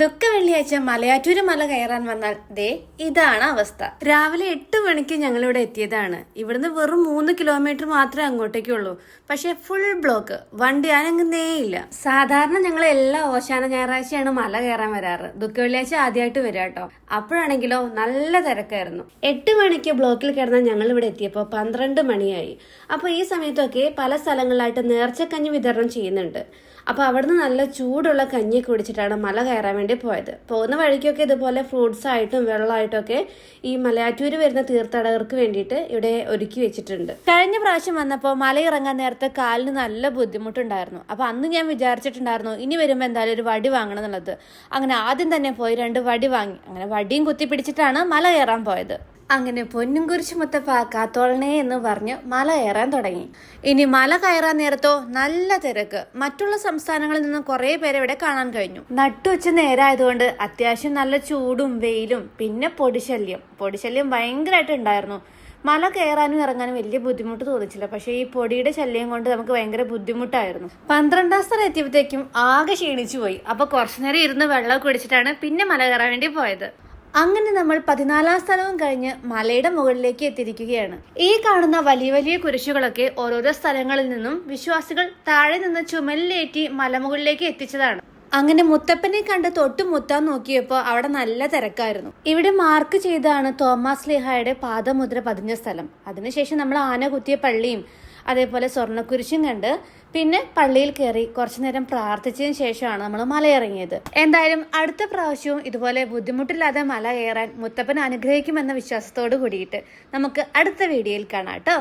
ദുഃഖ വെള്ളിയാഴ്ച മലയാറ്റൂര് മല കയറാൻ വന്നാൽ ദേ ഇതാണ് അവസ്ഥ. രാവിലെ 8 മണിക്ക് ഞങ്ങളിവിടെ എത്തിയതാണ്. ഇവിടുന്ന് വെറും 3 കിലോമീറ്റർ മാത്രമേ അങ്ങോട്ടേക്കുള്ളൂ. പക്ഷെ ഫുൾ ബ്ലോക്ക്, വണ്ടി അനങ്ങുന്നേ ഇല്ല. സാധാരണ ഞങ്ങൾ എല്ലാ ഓശാന ഞായറാഴ്ചയാണ് മല കയറാൻ വരാറ്. ദുഃഖ വെള്ളിയാഴ്ച ആദ്യമായിട്ട് വരാം കേട്ടോ. അപ്പോഴാണെങ്കിലോ നല്ല തിരക്കായിരുന്നു. 8 മണിക്ക് ബ്ലോക്കിൽ കിടന്ന ഞങ്ങൾ ഇവിടെ എത്തിയപ്പോൾ 12 മണിയായി. അപ്പോൾ ഈ സമയത്തൊക്കെ പല സ്ഥലങ്ങളിലായിട്ട് നേർച്ചക്കഞ്ഞി വിതരണം ചെയ്യുന്നുണ്ട്. അപ്പോൾ അവിടുന്ന് നല്ല ചൂടുള്ള കഞ്ഞി കുടിച്ചിട്ടാണ് മല കയറാൻ വേണ്ടി പോയത്. പോകുന്ന വഴിക്കൊക്കെ ഇതുപോലെ ഫ്രൂട്ട്സ് ആയിട്ടും വെള്ളമായിട്ടും ഒക്കെ ഈ മലയാറ്റൂര് വരുന്ന തീർത്ഥാടകർക്ക് വേണ്ടിയിട്ട് ഇവിടെ ഒരുക്കി വെച്ചിട്ടുണ്ട്. കഴിഞ്ഞ പ്രാവശ്യം വന്നപ്പോൾ മല ഇറങ്ങാൻ നേരത്തെ കാലിന് നല്ല ബുദ്ധിമുട്ടുണ്ടായിരുന്നു. അപ്പോൾ അന്ന് ഞാൻ വിചാരിച്ചിട്ടുണ്ടായിരുന്നു ഇനി വരുമ്പോൾ എന്തായാലും ഒരു വടി വാങ്ങണം എന്നുള്ളത്. അങ്ങനെ ആദ്യം തന്നെ പോയി 2 വടി വാങ്ങി. അങ്ങനെ വടിയും കുത്തി പിടിച്ചിട്ടാണ് മല കയറാൻ പോയത്. അങ്ങനെ പൊന്നും കുരിശ് മുത്തപ്പ കാത്തോളണേ എന്ന് പറഞ്ഞ് മല കയറാൻ തുടങ്ങി. ഇനി മല കയറാൻ നേരത്തോ നല്ല തിരക്ക്. മറ്റുള്ള സംസ്ഥാനങ്ങളിൽ നിന്ന് കുറെ പേരെ ഇവിടെ കാണാൻ കഴിഞ്ഞു. നട്ടുവെച്ച നേരായതുകൊണ്ട് അത്യാവശ്യം നല്ല ചൂടും വെയിലും പിന്നെ പൊടിശല്യം ഭയങ്കരമായിട്ട് ഉണ്ടായിരുന്നു. മല കയറാനും ഇറങ്ങാനും വലിയ ബുദ്ധിമുട്ട് തോന്നിച്ചില്ല. പക്ഷേ ഈ പൊടിയുടെ ശല്യം കൊണ്ട് നമുക്ക് ഭയങ്കര ബുദ്ധിമുട്ടായിരുന്നു. 12ാം സ്ഥലം എത്തിയപ്പോഴത്തേക്കും ആകെ ക്ഷീണിച്ചു പോയി. അപ്പൊ കുറച്ചുനേരം ഇരുന്ന് വെള്ളം കുടിച്ചിട്ടാണ് പിന്നെ മല കയറാൻ വേണ്ടി പോയത്. അങ്ങനെ നമ്മൾ 14ാം സ്ഥലവും കഴിഞ്ഞ് മലയുടെ മുകളിലേക്ക് എത്തിയിരിക്കുകയാണ്. ഈ കാണുന്ന വലിയ വലിയ കുരിശുകളൊക്കെ ഓരോരോ സ്ഥലങ്ങളിൽ നിന്നും വിശ്വാസികൾ താഴെ നിന്ന് ചുമലിലേറ്റി മലമുകളിലേക്ക് എത്തിച്ചതാണ്. അങ്ങനെ മുത്തപ്പനെ കണ്ട് തൊട്ട് മുത്താൻ നോക്കിയപ്പോൾ അവിടെ നല്ല തിരക്കായിരുന്നു. ഇവിടെ മാർക്ക് ചെയ്താണ് തോമാസ് ലീഹായുടെ പാദമുദ്ര പതിഞ്ഞ സ്ഥലം. അതിനുശേഷം നമ്മൾ ആന കുത്തിയ പള്ളിയും അതേപോലെ സ്വർണ്ണക്കുരിശും കണ്ട് പിന്നെ പള്ളിയിൽ കയറി കുറച്ചു നേരം പ്രാർത്ഥിച്ചതിന് ശേഷമാണ് നമ്മൾ മലയിറങ്ങിയത്. എന്തായാലും അടുത്ത പ്രാവശ്യവും ഇതുപോലെ ബുദ്ധിമുട്ടില്ലാതെ മല കയറാൻ മുത്തപ്പൻ അനുഗ്രഹിക്കുമെന്ന വിശ്വാസത്തോട് കൂടിയിട്ട് നമുക്ക് അടുത്ത വീഡിയോയിൽ കാണാം കേട്ടോ.